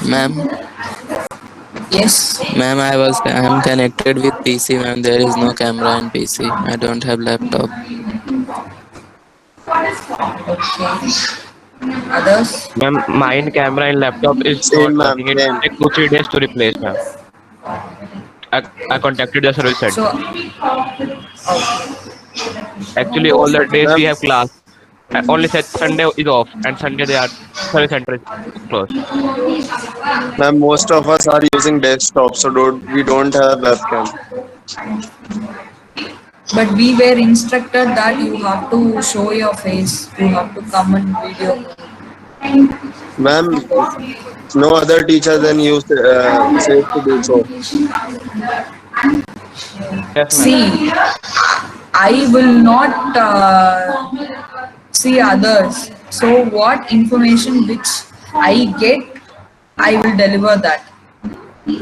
Ma'am, Yes. I'm connected with PC, ma'am. There is no camera in PC. I don't have laptop. Okay. Others? Ma'am, mine camera and laptop is not Same, ma'am. working. It Same. take 2 3 days to replace, ma'am. I contacted the service So, center. okay. Actually, all the days we Ma'am, have class. Only Sunday is off, and Sunday they are service center is closed. ma'am, most of us are using desktop, so we don't have webcam. But we were instructed that you have to show your face, you have to come in video. Ma'am, no other teacher than you says to do so. Yes, ma'am. See, I will not see others. So, what information which I get, I will deliver that.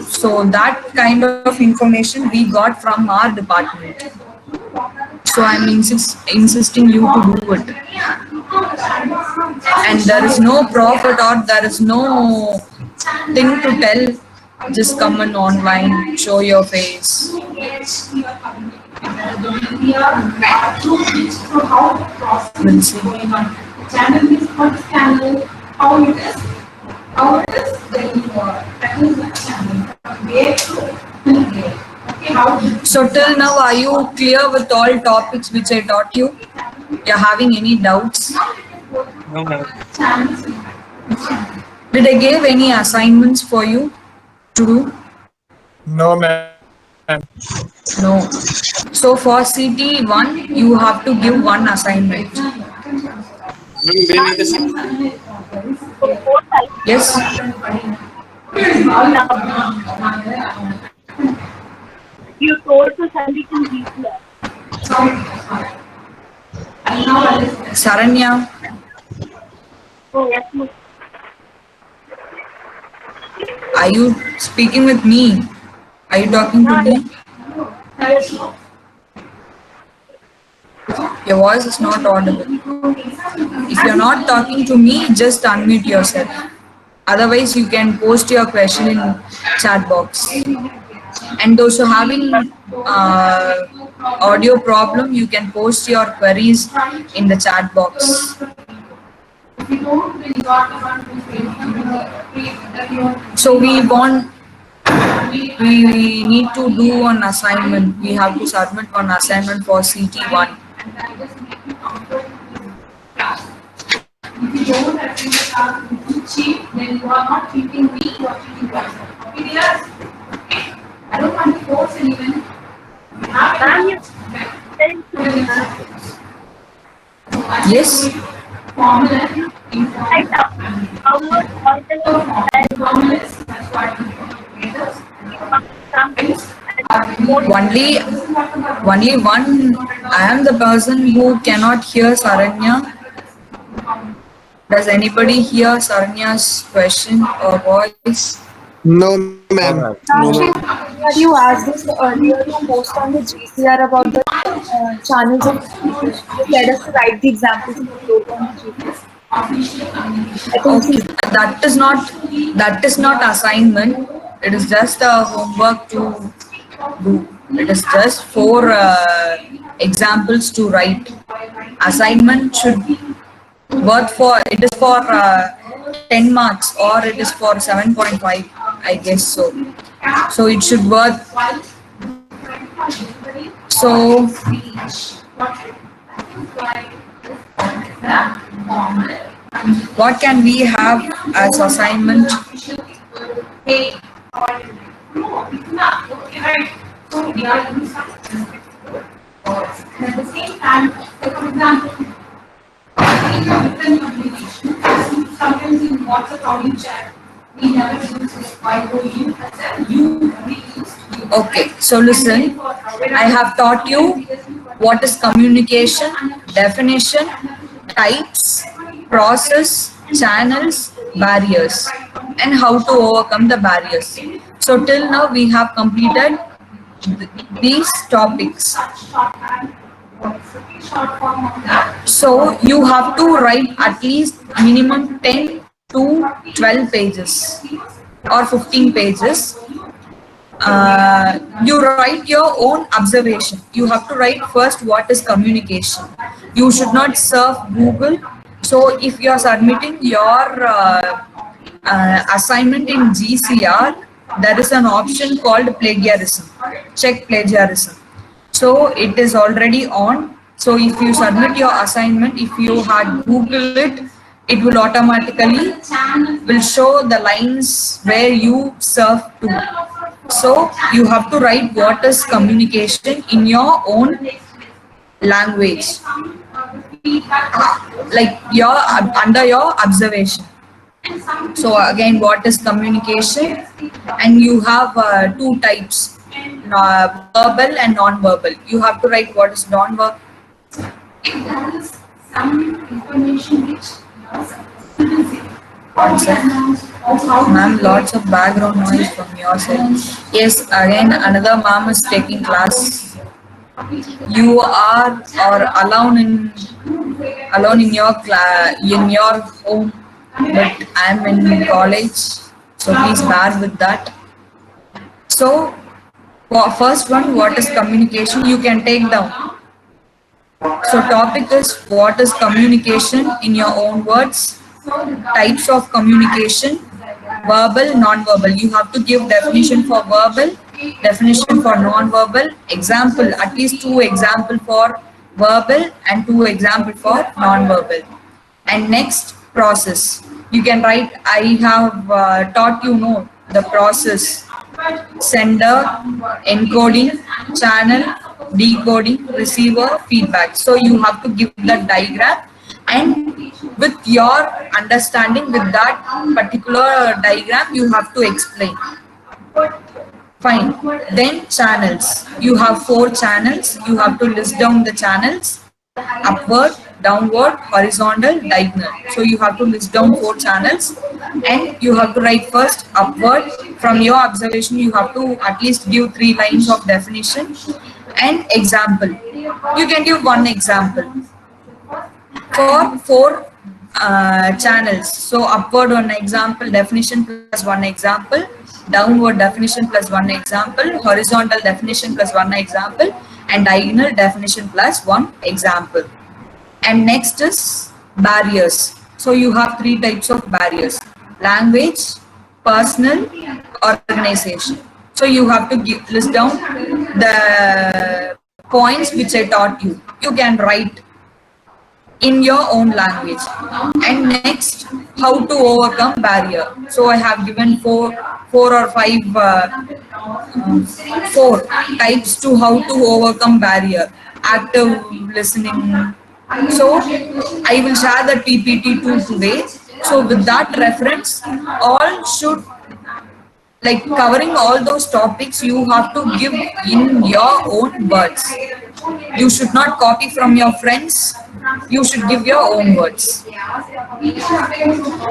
So, that kind of information we got from our department. So, I'm insisting you to do it. And there is no profit or there is no thing to tell. Just come on online, show your face. We'll see. So till now, are you clear with all topics which I taught you? You're having any doubts? No, ma'am. Did I give any assignments for you to do? No, ma'am. No. So for CT1, you have to give one assignment. Yes. You told to send it in GPR. Saranya, Oh, yes, ma'am. are you speaking with me? Are you talking to me? Your voice is not audible. If you're not talking to me, just unmute yourself. Otherwise, you can post your question in chat box. And those who having audio problem, you can post your queries in the chat box. So we need to do an assignment. We have to submit one assignment for CT1. Ma'am, you sent to me, ma'am. Yes. I download all the Only one. I am the person who cannot hear Saranya. Does anybody hear Saranya's question or voice? No, ma'am. No, ma'am. That you asked us earlier to post on the GCR about the channels of just let us to write the examples and upload on the GCR. Okay, that is not assignment. It is just a homework to do. It is just four examples to write. Assignment should worth for it is for 10 marks or it is for 7.5. I guess so. So it should worth. So what can we have as assignment? Okay, so listen, I have taught you what is communication, definition, types, process, channels, barriers, and how to overcome the barriers. So till now we have completed these topics. So you have to write at least minimum 10 to 12 pages or 15 pages. You write your own observation. You have to write first what is communication. You should not surf Google. So if you are submitting your assignment in GCR, there is an option called plagiarism. Check plagiarism. So it is already on. So if you submit your assignment, if you had Googled it, it will automatically will show the lines where you surf to. So you have to write what is communication in your own language, like your under your observation. So again, what is communication? And you have two types, verbal and non-verbal. You have to write what is non-verbal. Ma'am, lots of background noise from your side. Yes, again, another ma'am is taking class. You are or alone in your home, but I'm in college, so please bear with that. So, first one, what is communication? You can take down. So topic is what is communication in your own words, types of communication, verbal, non-verbal. You have to give definition for verbal, definition for non-verbal, example, at least 2 example for verbal and 2 example for non-verbal. And next, process. You can write, I have taught you the process, sender, encoding, channel, decoding, receiver, feedback. So you have to give the diagram, and with your understanding with that particular diagram, you have to explain. Fine. Then channels. You have 4 channels. You have to list down the channels: upward, downward, horizontal, diagonal. So you have to list down 4 channels, and you have to write first upward. From your observation, you have to at least give 3 lines of definition and example. You can give 1 example for 4 channels. So upward 1 example, definition plus 1 example, downward definition plus 1 example, horizontal definition plus 1 example, and diagonal definition plus 1 example. And next is barriers. So you have 3 types of barriers: language, personal, organization. So you have to list down the points which I taught you. You can write in your own language. And next, how to overcome barrier. So I have given 4 or 5 4 types to how to overcome barrier. Active listening. So I will share the PPT too today. So with that reference, all should, like covering all those topics, you have to give in your own words. You should not copy from your friends. You should give your own words.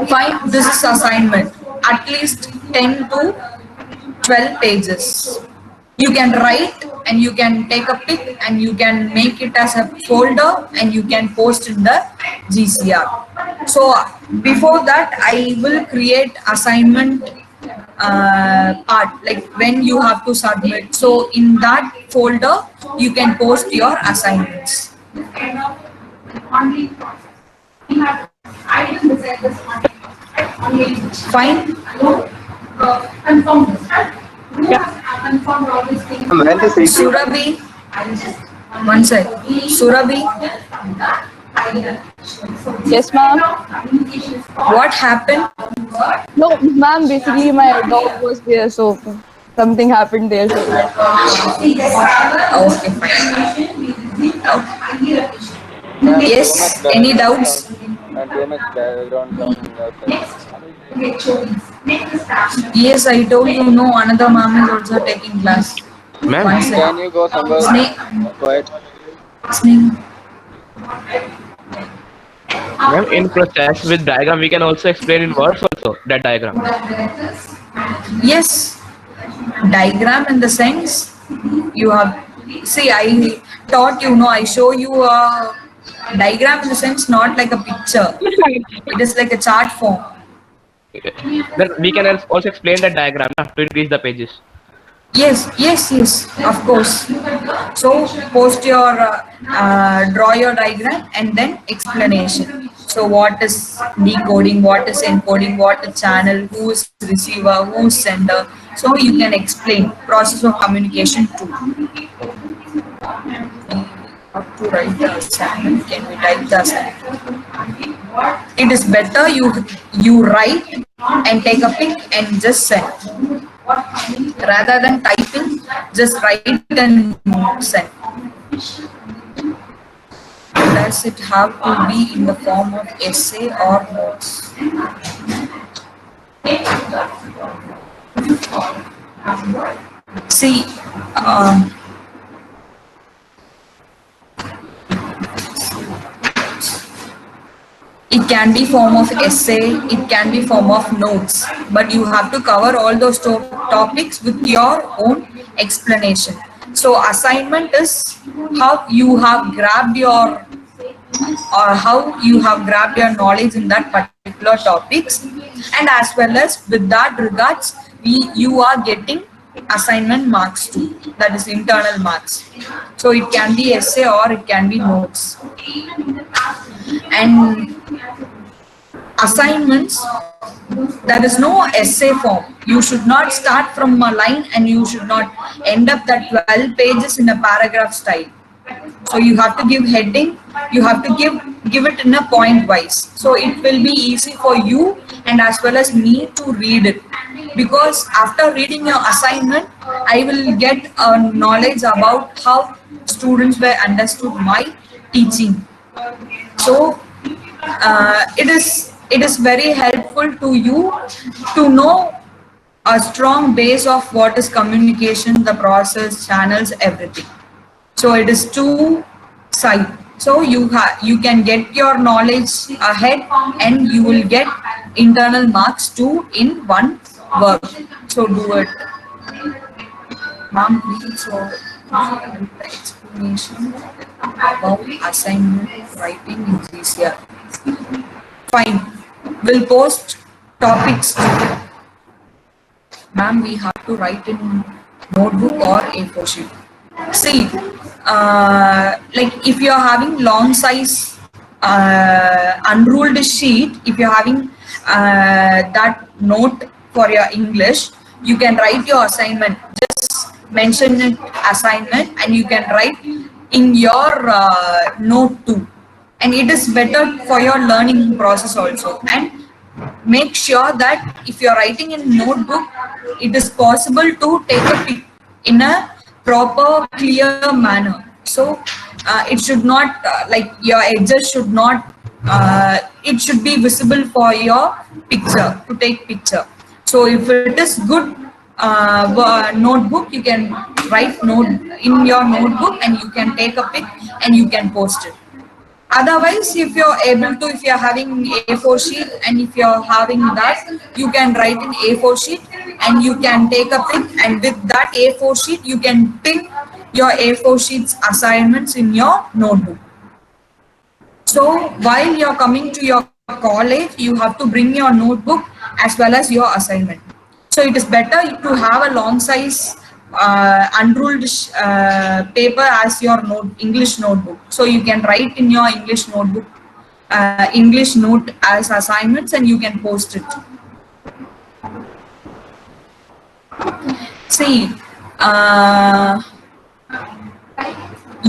Fine, this is assignment. At least 10 to 12 pages. You can write and you can take a pic and you can make it as a folder and you can post in the GCR. So before that, I will create assignment part, like when you have to submit. So in that folder, you can post your assignments. Fine. Surabhi, one sec. Surabhi, Yes, ma'am. what happened? No, ma'am, basically my dog was there, so something happened there. So. Okay, fine. Okay. Yes, any doubts? Yes, I told you, no, another ma'am is also taking class. Ma'am, One sec. Can you go somewhere Snake. quiet? Snake. ma'am, in process with diagram, we can also explain in words also that diagram. Yes, Diagram in the sense you have, see, I taught you, no, I show you a diagram in the sense not like a picture. It is like a chart form. Then we can also explain that diagram to increase the pages. Yes, of course. So post your, draw your diagram and then explanation. So what is decoding, what is encoding, what is channel, who is receiver, who is sender. So you can explain process of communication too. How to write the assignment? Can we type the assignment? It is better you write and take a pic and just send. Rather than typing, just write and send. Does it have to be in the form of essay or notes? See, it can be form of essay, it can be form of notes, but you have to cover all those topics with your own explanation. So assignment is how you have grabbed your knowledge in that particular topics, and as well as with that regards you are getting assignment marks too, that is internal marks. So it can be essay or it can be notes. And assignments, there is no essay form. You should not start from a line and you should not end up that 12 pages in a paragraph style. So you have to give heading, you have to give it in a point wise. So it will be easy for you and as well as me to read it. Because after reading your assignment, I will get a knowledge about how students were understood my teaching. So it is very helpful to you to know a strong base of what is communication, the process, channels, everything. So it is two sides. So you can get your knowledge ahead and you will get internal marks too in one work. So do it. Ma'am, please the explanation about assignment writing in GCR. Fine. We'll post topics. Ma'am, we have to write in notebook or A4 sheet. See, like if you're having long size unruled sheet, if you're having that note for your English, you can write your assignment. Just mention it assignment and you can write in your note too. And it is better for your learning process also. And make sure that if you're writing in notebook, it is possible to take a pic in a proper, clear manner. So it should not, like your edges should not, it should be visible for your picture, to take picture. So if it is good notebook, you can write note in your notebook and you can take a pic and you can post it. Otherwise, if you're able to, if you're having A4 sheet and if you're having that, you can write in A4 sheet and you can take a pic, and with that A4 sheet, you can pin your A4 sheets assignments in your notebook. So while you're coming to your college, you have to bring your notebook as well as your assignment. So it is better to have a long size unruled paper as your English notebook. So you can write in your English notebook, English note as assignments, and you can post it. See,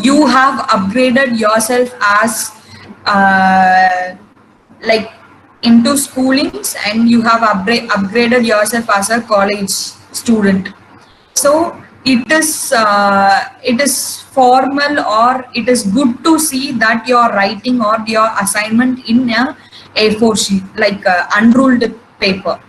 you have upgraded yourself as like into schoolings, and you have upgraded yourself as a college student. So it is formal, or it is good to see that you're writing or your assignment in a A4 sheet, like unruled paper.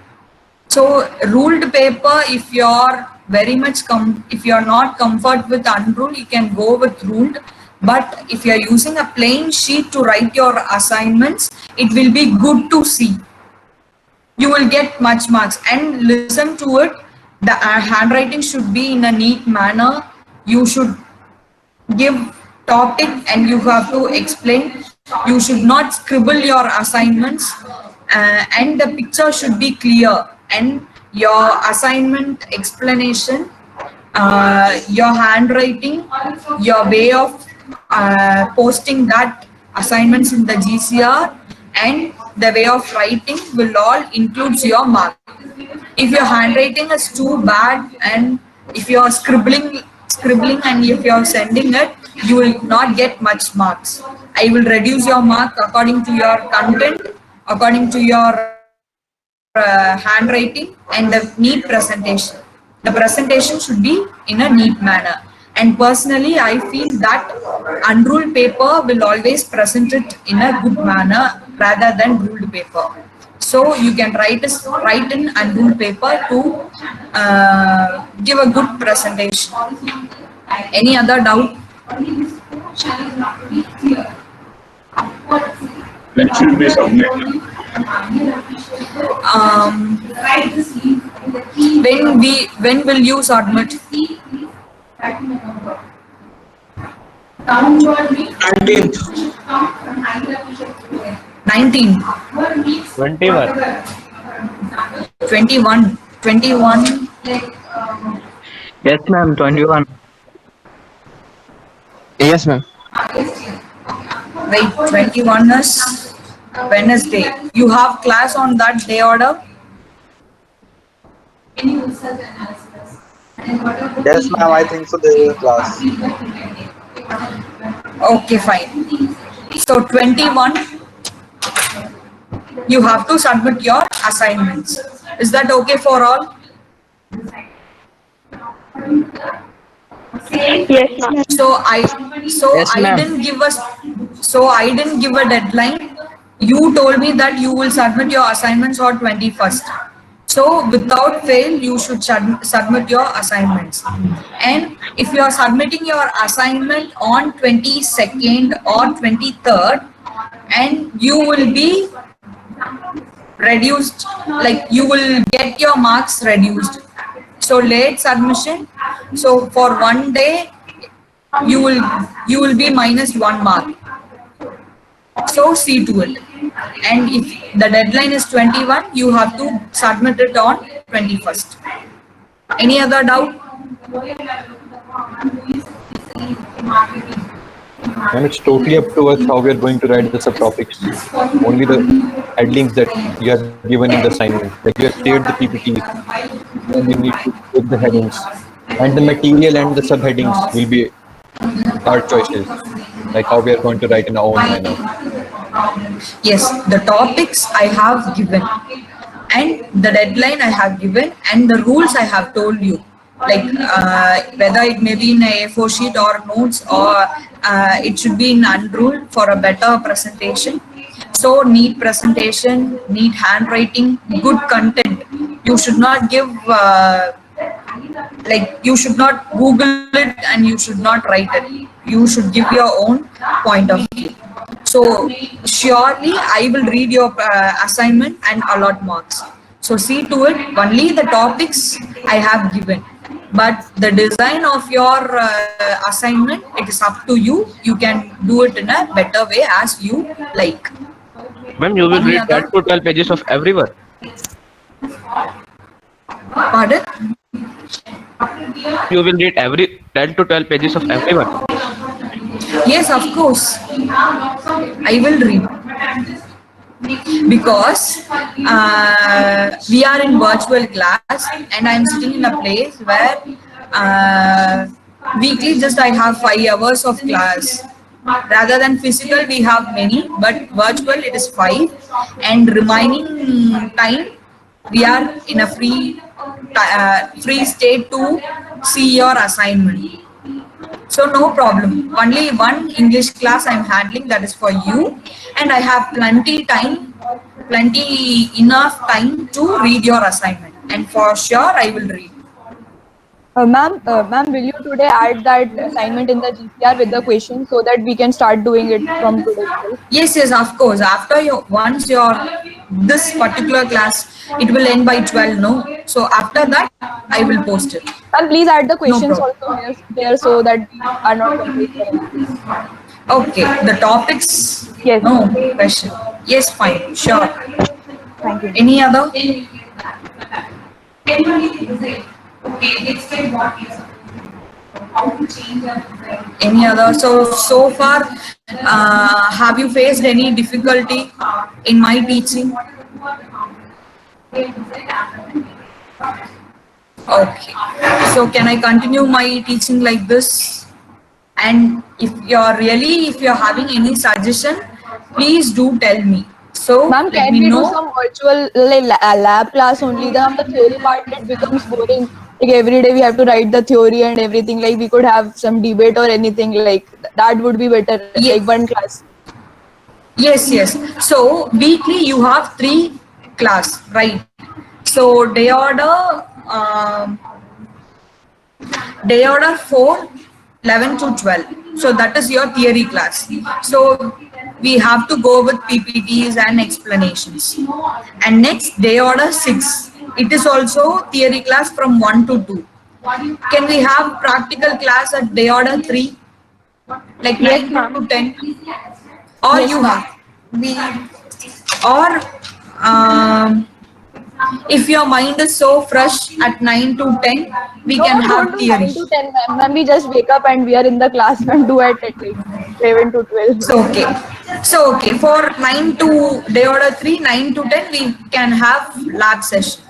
So ruled paper, if you're very much if you're not comfort with unruled, you can go with ruled. But if you're using a plain sheet to write your assignments, it will be good to see. You will get much marks, and listen to it. the handwriting should be in a neat manner. You should give topic and you have to explain. You should not scribble your assignments, and the picture should be clear, and your assignment explanation, your handwriting, your way of posting that assignments in the GCR, and the way of writing will all includes your mark. If your handwriting is too bad, and if you're scribbling and if you're sending it, you will not get much marks. I will reduce your mark according to your content, according to your handwriting, and the neat presentation. The presentation should be in a neat manner. And personally, I feel that unruled paper will always present it in a good manner rather than ruled paper. So you can write in unruled paper to give a good presentation. Any other doubt? When should we submit? When will you submit? 19th. 19. 21. 21. Yes, ma'am. 21. Yes, ma'am. Wait, 21 is Wednesday. You have class on that day order? Yes, ma'am. I think so. There is a class. Okay, fine. So 21, you have to submit your assignments. Is that okay for all? Yes, ma'am. I didn't give a deadline. You told me that you will submit your assignments on 21st. So without fail, you should submit your assignments. And if you are submitting your assignment on 22nd or 23rd, and you will be reduced, like you will get your marks reduced. So late submission, so for one day you will be minus 1 mark. So see to it. And if the deadline is 21, you have to submit it on 21st. Any other doubt? And it's totally up to us how we are going to write the subtopics. Only the headings that you have given in the assignment. Like you have cleared the PPTs, and you need to take the headings. And the material and the subheadings will be our choices. Like how we are going to write in our own manner. Yes, the topics I have given, and the deadline I have given, and the rules I have told you. Like whether it may be in a A4 sheet or notes, or it should be in unruled for a better presentation. So neat presentation, neat handwriting, good content. You should not give like you should not Google it and you should not write it. You should give your own point of view. So surely I will read your assignment and allot marks. So see to it, only the topics I have given. But the design of your assignment, it is up to you. You can do it in a better way as you like. Ma'am, you will read 10 to 12 pages of everyone. Pardon? You will read every 10 to 12 pages of everyone. Yes, of course. I will read. Because we are in virtual class and I'm sitting in a place where weekly just I have 5 hours of class. Rather than physical, we have many, but virtual it is 5. And remaining time, we are in a free state to see your assignment. So no problem. Only one English class I'm handling, that is for you, and I have plenty enough time to read your assignment, and for sure I will read. Ma'am, will you today add that assignment in the GCR with the question so that we can start doing it from today? Yes, of course. After once your this particular class, it will end by 12, no? So after that, I will post it. And please add the questions problem. also here so that are not confused. Okay, the topics, Yes. no question. Yes, fine, sure. Thank you. Any other? Any other? So far, have you faced any difficulty in my teaching? Okay. So can I continue my teaching like this? And if you're having any suggestion, please do tell me. So Ma'am, let can me we do know. some virtual lab class only? Then the theory part it becomes boring. Like every day we have to write the theory and everything. Like we could have some debate or anything. Like that would be better. Yeah. Like one class. Yes. So weekly you have 3 class, right? So day order 4, 11 to 12. So that is your theory class. So we have to go with PPTs and explanations. And next day order 6. It is also theory class from 1 to 2. Can we have practical class at day order 3? Like Yes, 9 ma'am. to 10? Or Yes, you ma'am. or if your mind is so fresh at 9 to 10, we can No, have don't do theory. 9 to 10, ma'am. Ma'am, we just wake up and we are in the class and do it at like 7 to 12. So okay, for 9 to day order 3, 9 to 10, we can have lab session.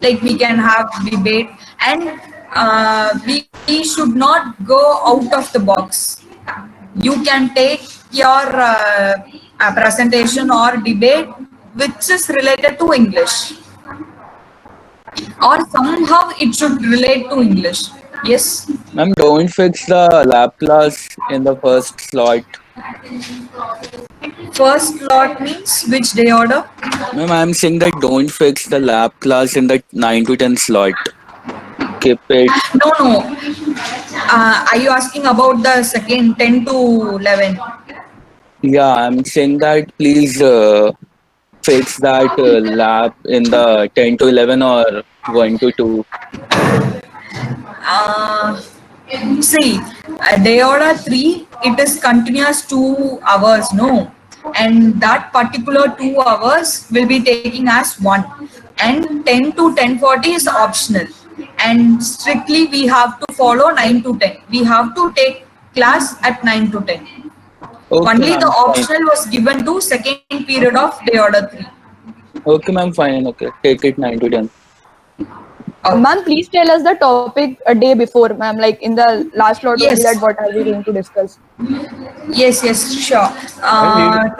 Like we can have debate, and we should not go out of the box. You can take your presentation or debate which is related to English, or somehow it should relate to English. Yes. Ma'am, don't fix the lab class in the first slot. First lot means which day order? Ma'am, I'm saying that don't fix the lab class in the 9 to 10 slot. Keep it. No. Are you asking about the second 10 to 11? Yeah, I'm saying that please fix that lab in the 10 to 11 or 1 to 2. See, day order 3, it is continuous 2 hours, no? And that particular 2 hours will be taking as 1. And 10 to 10:40 is optional. And strictly we have to follow 9 to 10. We have to take class at 9 to 10. Okay, Only ma'am, the fine. optional was given to second period of day order 3. Okay, ma'am, fine. Okay, take it 9 to 10. Ma'am, please tell us the topic a day before, ma'am. Like in the last lot, Yes. only that what are we going to discuss? Yes, sure.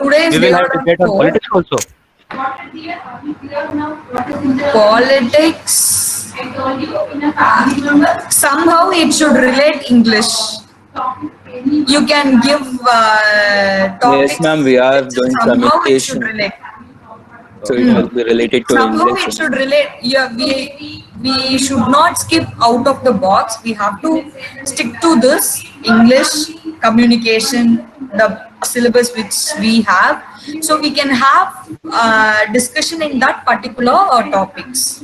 Today's We day will have order debate on 4. politics also. Politics. Somehow it should relate English. You can give topics. Yes, ma'am, we are doing Somehow it should communication. relate. So it will be related to Somehow English. it should relate. Yeah, we should not skip out of the box. We have to stick to this English communication, the syllabus which we have, so we can have discussion in that particular topics.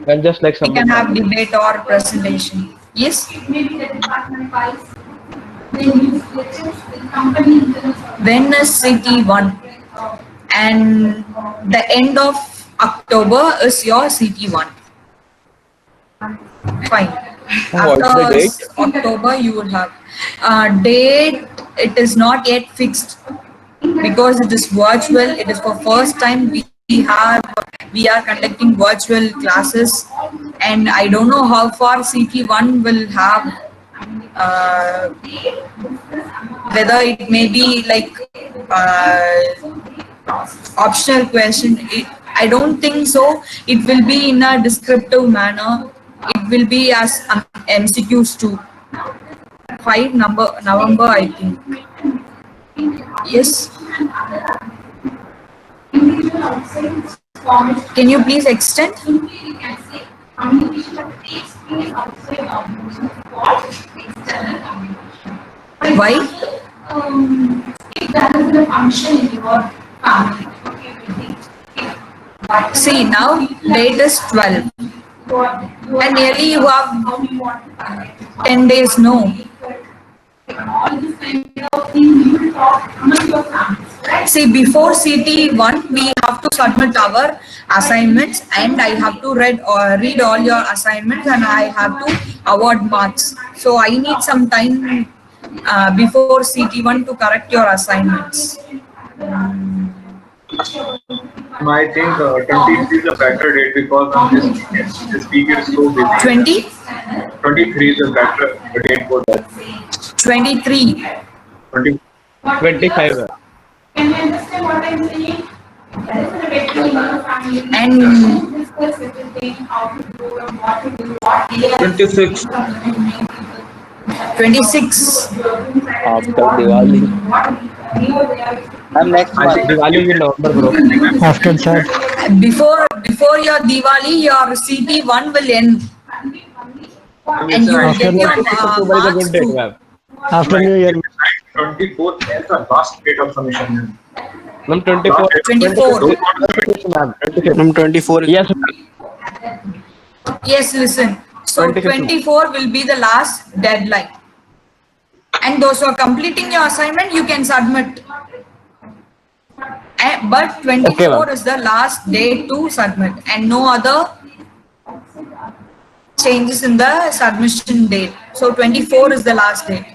And just like We some can have debate or presentation. Yes. When is CT1? And the end of October is your CT1. Fine. What's the After date? October, you will have date. It is not yet fixed because it is virtual. It is for first time we are conducting virtual classes, and I don't know how far CT1 will have. Whether it may be like optional question. I don't think so. It will be in a descriptive manner. It will be as MCQs too. 5 November, I think. Yes. Can you please extend? Why? If that is the function in your family. See, now date is 12. And nearly you have 10 days, no. See, before CT1, we have to submit our assignments, and I have to read all your assignments, and I have to award marks. So I need some time before CT1 to correct your assignments. I think 23 is a better date because on this week is so busy. 20? 23 is a better date for that. 23. 20. 25. And 26. 26. After Diwali. And next I month. think Diwali is in November, bro. After that, Before your Diwali, your CT1 will end. And you will After get your October is a marks good date, too. ma'am. after New Year, 24th is the last date of submission. Ma'am, 24. 24. Ma'am. From 24. Yes, ma'am. Yes, listen. So 25th. 24 will be the last deadline. And those who are completing your assignment, you can submit. But 24 Okay, ma'am. is the last day to submit, and no other changes in the submission date. So 24 is the last date.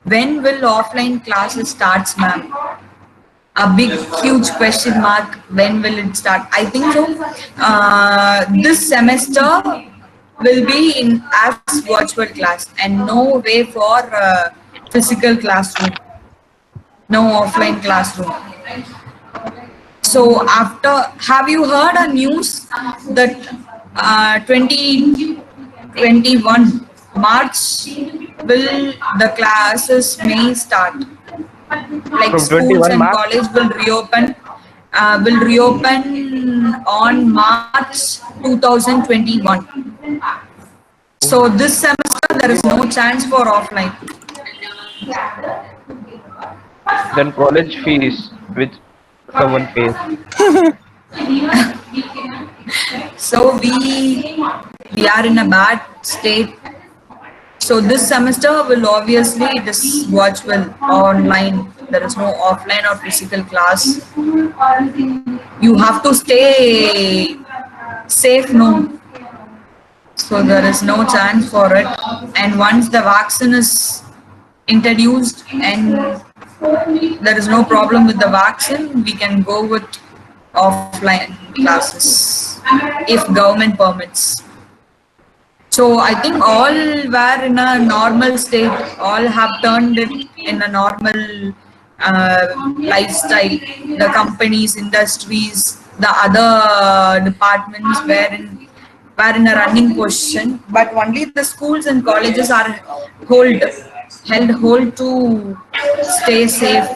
When will offline classes starts, ma'am? A big, huge question mark. When will it start? I think so. This semester will be in as virtual class, and no way for physical classroom. No offline classroom. So have you heard a news that 2021 March will the classes may start? Like From schools 21 and March? college will reopen on March 2021. So this semester there is no chance for offline. Then college fees, which someone pays. So we are in a bad state. So this semester will obviously it is virtual, online. There is no offline or physical class. You have to stay safe, no. So there is no chance for it. And once the vaccine is introduced and there is no problem with the vaccine, we can go with offline classes if government permits. So I think all were in a normal state, all have turned it in a normal lifestyle. The companies, industries, the other departments were in a running position, but only the schools and colleges are held hold to stay safe.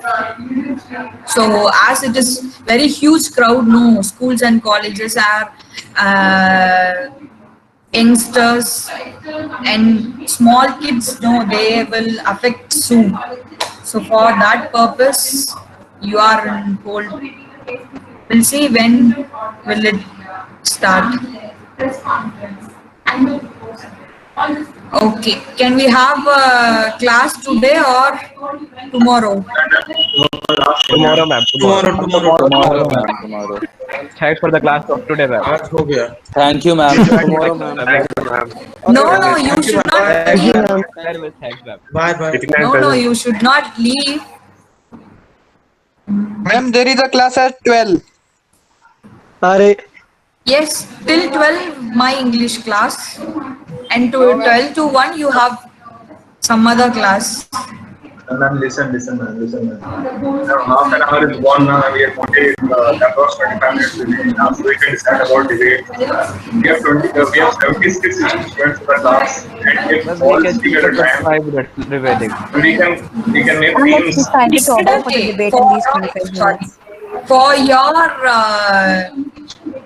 So as it is very huge crowd, no, schools and colleges are youngsters and small kids, no, they will affect soon. So for that purpose, you are in hold. We'll see when will it start. Okay, can we have a class today or tomorrow? Tomorrow, ma'am. Tomorrow. Thanks for the class of today, ma'am. आज हो गया. Thank you, ma'am. Tomorrow, ma'am. No, you should not leave. Very well, thanks, ma'am. Bye bye. No, you should not leave. Ma'am, there is a class at 12. Are Yes, till 12 my English class, and to 12 to 1 you have some other class. Ma'am, listen, man. Now, half an hour is gone now, and we have only the first 25 minutes remaining now, so we can decide about debate. We have 76 students for the class, and we have all speak at a time. 5 minutes remaining. We can make teams. Okay, for your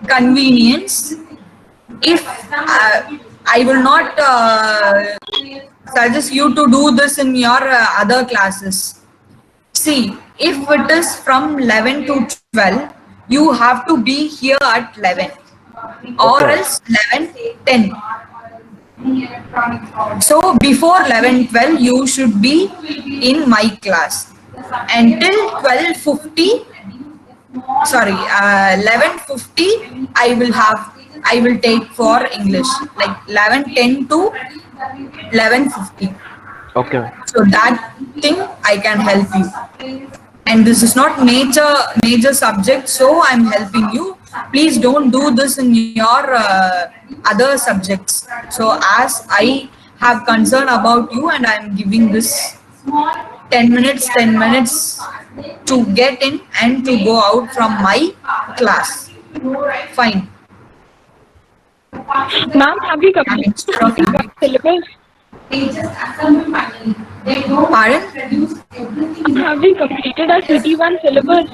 convenience, if I will not suggest you to do this in your other classes. See, if it is from 11 to 12, you have to be here at 11 or else 11:10. So before 11:12 you should be in my class until 12:50. Sorry, 11:50 I will take for English, like 11:10 to 11:50. Okay. So that thing I can help you. And this is not major subject, so I'm helping you. Please don't do this in your other subjects. So as I have concern about you and I'm giving this 10 minutes to get in and to go out from my class. Fine. Ma'am, have you completed the syllabus? Pardon? Have we completed our CT1 syllabus?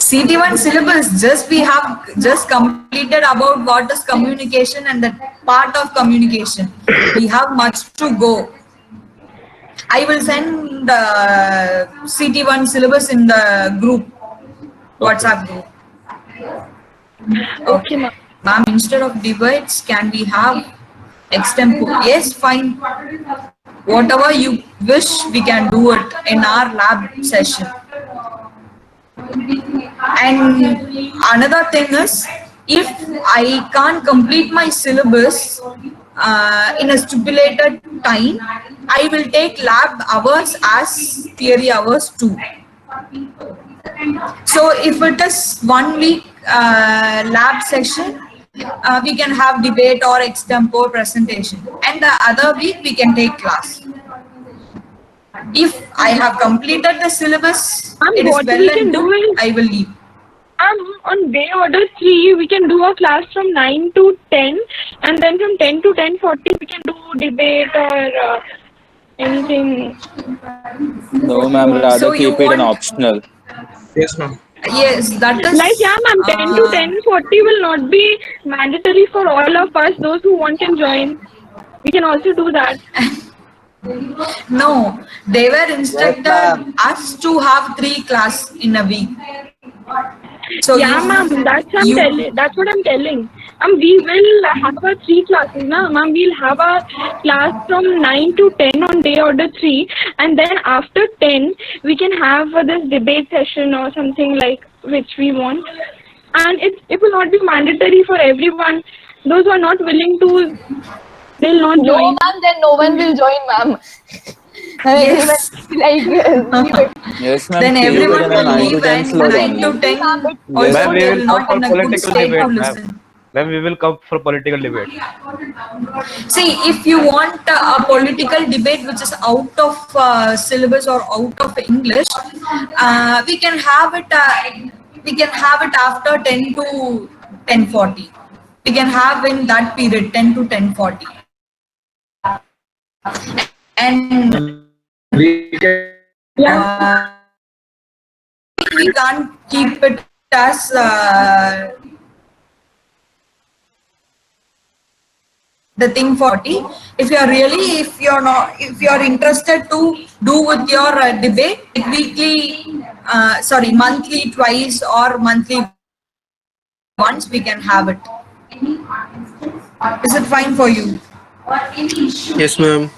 CT1 syllabus, we have just completed about what is communication and the part of communication. We have much to go. I will send the CT1 syllabus in the group, WhatsApp group. Okay, ma'am. Ma'am, instead of debates, can we have extempore? Yes, fine. Whatever you wish, we can do it in our lab session. And another thing is, if I can't complete my syllabus in a stipulated time, I will take lab hours as theory hours too. So if it is 1 week lab session, we can have debate or extempore presentation, and the other week we can take class. If I have completed the syllabus, it is what well we and can do good, is- I will leave. On day order 3, we can do a class from 9 to 10, and then from 10 to 10:40, we can do debate or anything. No, ma'am, rather So you keep it an want- optional. Yes, ma'am. Yes, that is Like, yeah, ma'am, 10 to 10:40 will not be mandatory for all of us. Those who want can join. We can also do that. No, they were instructed ma'am. us to have 3 class in a week. So Yeah, if ma'am, you- that's what I'm telling. We will have our 3 classes, na? Ma'am, we'll have our class from 9 to 10 on day order 3, and then after 10, we can have this debate session or something like which we want. And it will not be mandatory for everyone. Those who are not willing to, they'll not No, join. ma'am, then no one will join, ma'am. Yes. Like, leave it. Yes, ma'am, then keep it everyone in a will 9 to leave 10 and slot 9 to only. 10 Yes, also Ma'am, we they will will come not for in a good political state to debate, ma'am. listen. Ma'am, we will come for political debate. See, if you want a political debate which is out of syllabus or out of English, we can have it. We can have it after 10 to 10:40. We can have in that period 10 to 10:40. And We can we can't keep it as the thing 40. If you're interested to do with your debate monthly twice or monthly once, we can have it. Is it fine for you? Yes, ma'am.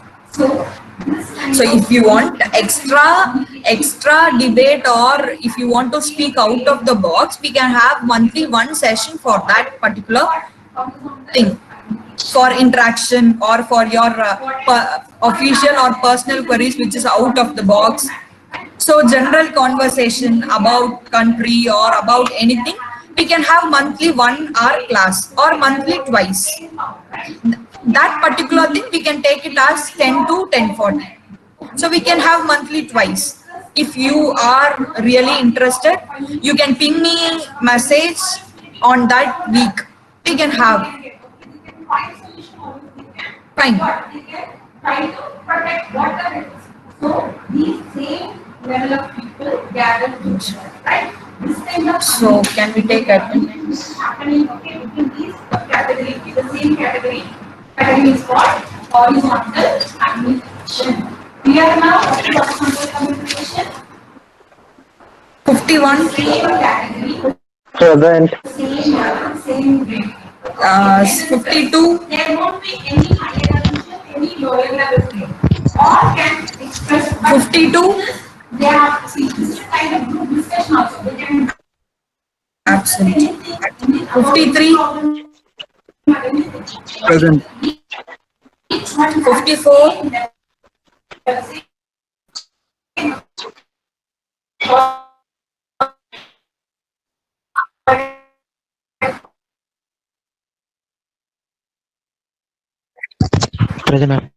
So if you want extra debate, or if you want to speak out of the box, we can have monthly one session for that particular thing, for interaction or for your official or personal queries which is out of the box. So general conversation about country or about anything, we can have monthly 1 hour class or monthly twice. That particular thing we can take it as 10 to 10:40. So we can have monthly twice. If you are really interested, you can ping me message on that week. We can have. Fine. So can we take attendance? 51, Present. 52, 52, absent. 53, Present. 54, Present, ma'am.